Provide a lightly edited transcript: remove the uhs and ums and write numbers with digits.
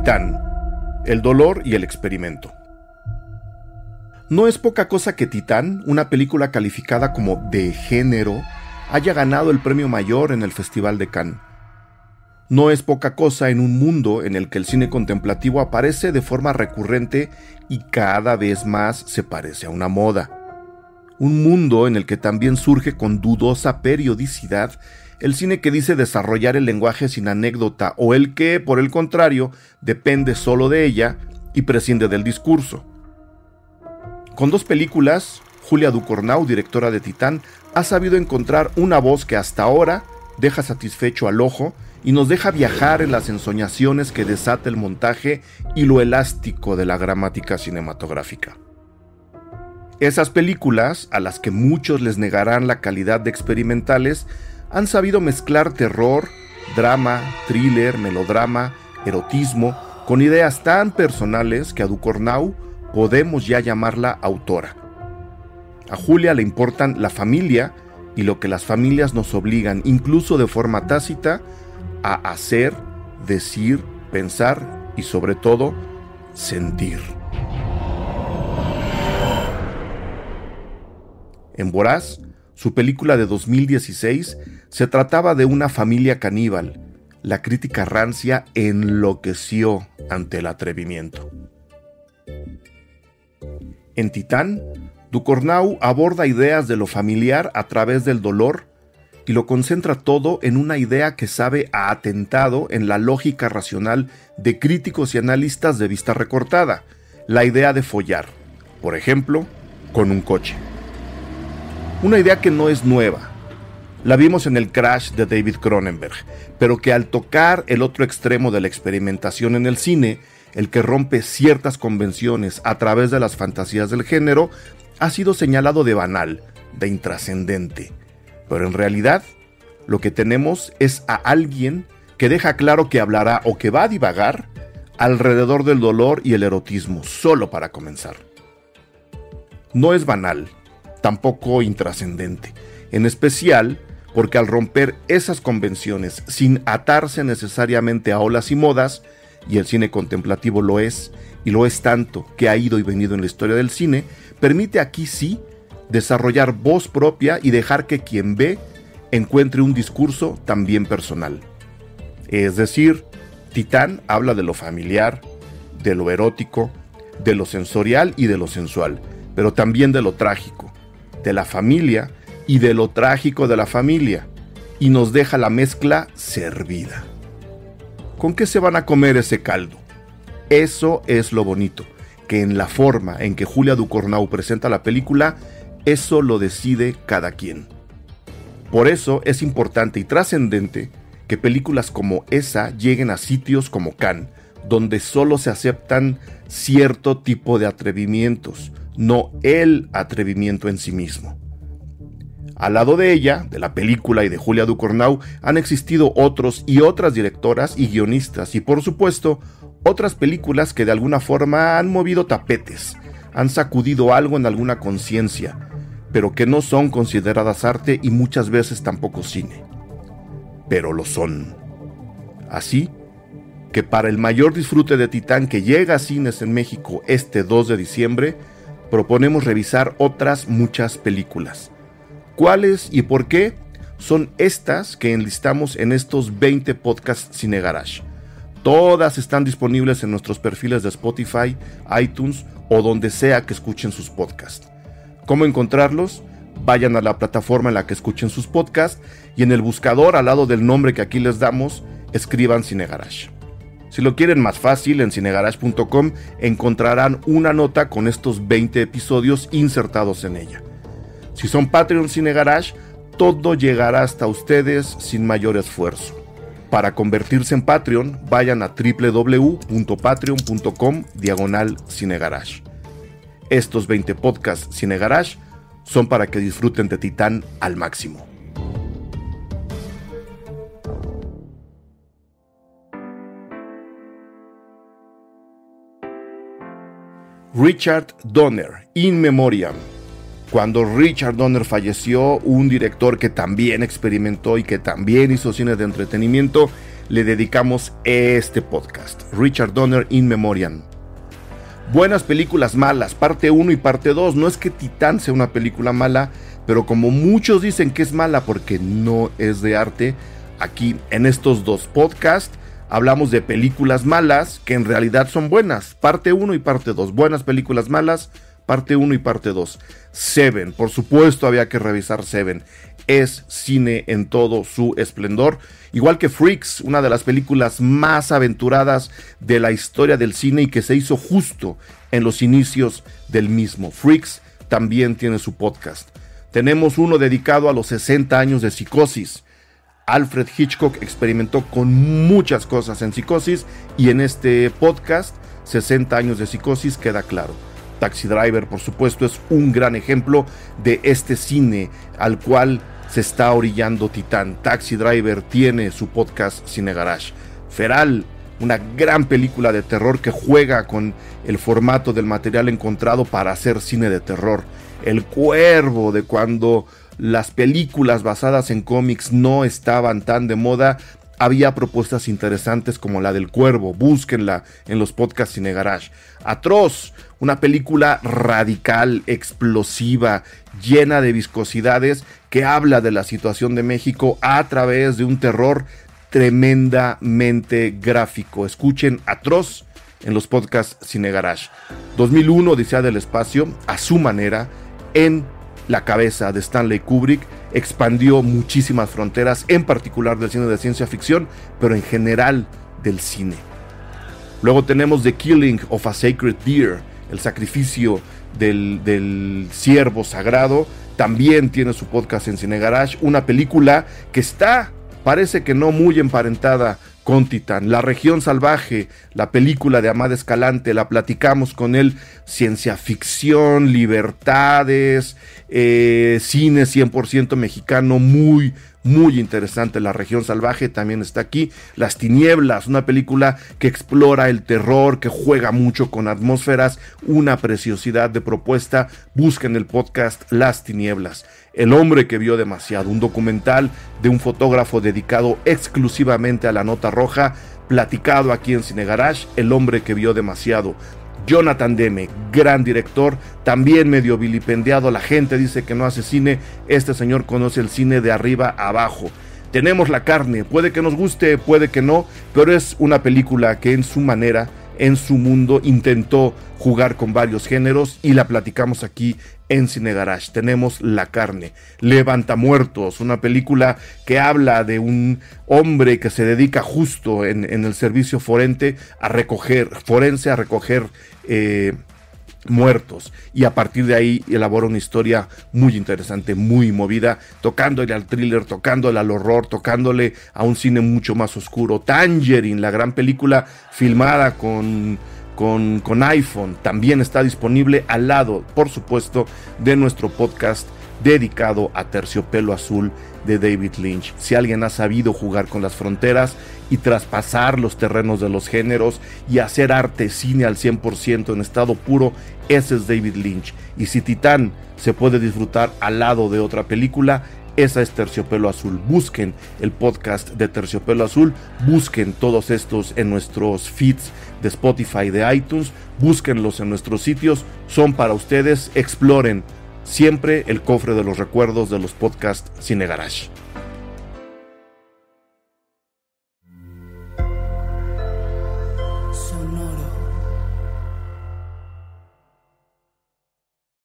Titán, el dolor y el experimento. No es poca cosa que Titán, una película calificada como de género, haya ganado el premio mayor en el Festival de Cannes. No es poca cosa en un mundo en el que el cine contemplativo aparece de forma recurrente y cada vez más se parece a una moda. Un mundo en el que también surge con dudosa periodicidad el cine que dice desarrollar el lenguaje sin anécdota o el que, por el contrario, depende solo de ella y prescinde del discurso. Con 2 películas, Julia Ducournau, directora de Titán, ha sabido encontrar una voz que hasta ahora deja satisfecho al ojo y nos deja viajar en las ensoñaciones que desata el montaje y lo elástico de la gramática cinematográfica. Esas películas, a las que muchos les negarán la calidad de experimentales, han sabido mezclar terror, drama, thriller, melodrama, erotismo, con ideas tan personales que a Ducournau podemos ya llamarla autora. A Julia le importan la familia y lo que las familias nos obligan, incluso de forma tácita, a hacer, decir, pensar y sobre todo, sentir. En Voraz, su película de 2016, se trataba de una familia caníbal. La crítica rancia enloqueció ante el atrevimiento. En Titán, Ducournau aborda ideas de lo familiar a través del dolor y lo concentra todo en una idea que sabe a atentado en la lógica racional de críticos y analistas de vista recortada, la idea de follar, por ejemplo, con un coche. Una idea que no es nueva. La vimos en el Crash de David Cronenberg, pero que al tocar el otro extremo de la experimentación en el cine, el que rompe ciertas convenciones a través de las fantasías del género, ha sido señalado de banal, de intrascendente. Pero en realidad, lo que tenemos es a alguien que deja claro que hablará o que va a divagar alrededor del dolor y el erotismo, solo para comenzar. No es banal, tampoco intrascendente, en especial porque al romper esas convenciones sin atarse necesariamente a olas y modas, y el cine contemplativo lo es, y lo es tanto que ha ido y venido en la historia del cine, permite aquí sí desarrollar voz propia y dejar que quien ve encuentre un discurso también personal. Es decir, Titán habla de lo familiar, de lo erótico, de lo sensorial y de lo sensual, pero también de lo trágico, de la familia y de lo trágico de la familia, y nos deja la mezcla servida. ¿Con qué se van a comer ese caldo? Eso es lo bonito, que en la forma en que Julia Ducournau presenta la película, eso lo decide cada quien. Por eso es importante y trascendente que películas como esa lleguen a sitios como Cannes, donde solo se aceptan cierto tipo de atrevimientos, no el atrevimiento en sí mismo. Al lado de ella, de la película y de Julia Ducournau, han existido otros y otras directoras y guionistas y, por supuesto, otras películas que de alguna forma han movido tapetes, han sacudido algo en alguna conciencia, pero que no son consideradas arte y muchas veces tampoco cine. Pero lo son. Así que para el mayor disfrute de Titán que llega a cines en México este 2 de diciembre, proponemos revisar otras muchas películas. ¿Cuáles y por qué? Son estas que enlistamos en estos 20 podcasts Cine Garage. Todas están disponibles en nuestros perfiles de Spotify, iTunes o donde sea que escuchen sus podcasts. ¿Cómo encontrarlos? Vayan a la plataforma en la que escuchen sus podcasts y en el buscador al lado del nombre que aquí les damos, escriban Cine Garage. Si lo quieren más fácil, en cinegarage.com encontrarán una nota con estos 20 episodios insertados en ella. Si son Patreon Cine Garage, todo llegará hasta ustedes sin mayor esfuerzo. Para convertirse en Patreon, vayan a www.patreon.com/cinegarage. Estos 20 podcasts Cine Garage son para que disfruten de Titán al máximo. Richard Donner, In Memoriam. Cuando Richard Donner falleció, un director que también experimentó y que también hizo cine de entretenimiento, le dedicamos este podcast, Richard Donner in Memoriam. Buenas películas malas, parte 1 y parte 2. No es que Titán sea una película mala, pero como muchos dicen que es mala porque no es de arte, aquí en estos dos podcasts hablamos de películas malas que en realidad son buenas. Parte 1 y parte 2. Buenas películas malas, parte 1 y parte 2. Seven, por supuesto había que revisar Seven. Es cine en todo su esplendor. Igual que Freaks, una de las películas más aventuradas de la historia del cine y que se hizo justo en los inicios del mismo. Freaks también tiene su podcast. Tenemos uno dedicado a los 60 años de Psicosis. Alfred Hitchcock experimentó con muchas cosas en Psicosis y en este podcast, 60 años de Psicosis, queda claro. Taxi Driver, por supuesto, es un gran ejemplo de este cine al cual se está orillando Titán. Taxi Driver tiene su podcast Cine Garage. Feral, una gran película de terror que juega con el formato del material encontrado para hacer cine de terror. El Cuervo, de cuando las películas basadas en cómics no estaban tan de moda, había propuestas interesantes como la del Cuervo. Búsquenla en los podcasts Cine Garage. Atroz, una película radical, explosiva, llena de viscosidades, que habla de la situación de México a través de un terror tremendamente gráfico. Escuchen Atroz en los podcasts Cine Garage. 2001, Odisea del Espacio, a su manera, en la cabeza de Stanley Kubrick, expandió muchísimas fronteras, en particular del cine de ciencia ficción, pero en general del cine. Luego tenemos The Killing of a Sacred Deer, el sacrificio del ciervo sagrado. También tiene su podcast en Cine Garage, una película que parece que no muy emparentada con Titán. La región salvaje, la película de Amad Escalante, la platicamos con él. Ciencia ficción, libertades, cine 100% mexicano, muy interesante. La región salvaje también está aquí. Las Tinieblas, una película que explora el terror, que juega mucho con atmósferas, una preciosidad de propuesta. Busquen el podcast Las Tinieblas. El hombre que vio demasiado, un documental de un fotógrafo dedicado exclusivamente a la nota roja, platicado aquí en Cine Garage. El hombre que vio demasiado. Jonathan Demme, gran director, también medio vilipendiado. La gente dice que no hace cine. Este señor conoce el cine de arriba a abajo. Tenemos La Carne, puede que nos guste, puede que no, pero es una película que en su manera, en su mundo, intentó jugar con varios géneros y la platicamos aquí en Cine Garage. Tenemos La Carne. Levantamuertos, una película que habla de un hombre que se dedica justo en el servicio forense a recoger muertos, y a partir de ahí elabora una historia muy interesante, muy movida, tocándole al thriller, tocándole al horror, tocándole a un cine mucho más oscuro. Tangerine, la gran película filmada con iPhone, también está disponible al lado, por supuesto, de nuestro podcast dedicado a Terciopelo Azul de David Lynch. Si alguien ha sabido jugar con las fronteras y traspasar los terrenos de los géneros y hacer arte, cine al 100% en estado puro, ese es David Lynch. Y si Titán se puede disfrutar al lado de otra película, esa es Terciopelo Azul. Busquen el podcast de Terciopelo Azul, busquen todos estos en nuestros feeds de Spotify, de iTunes, búsquenlos en nuestros sitios, son para ustedes. Exploren siempre el cofre de los recuerdos de los podcasts Cine Garage.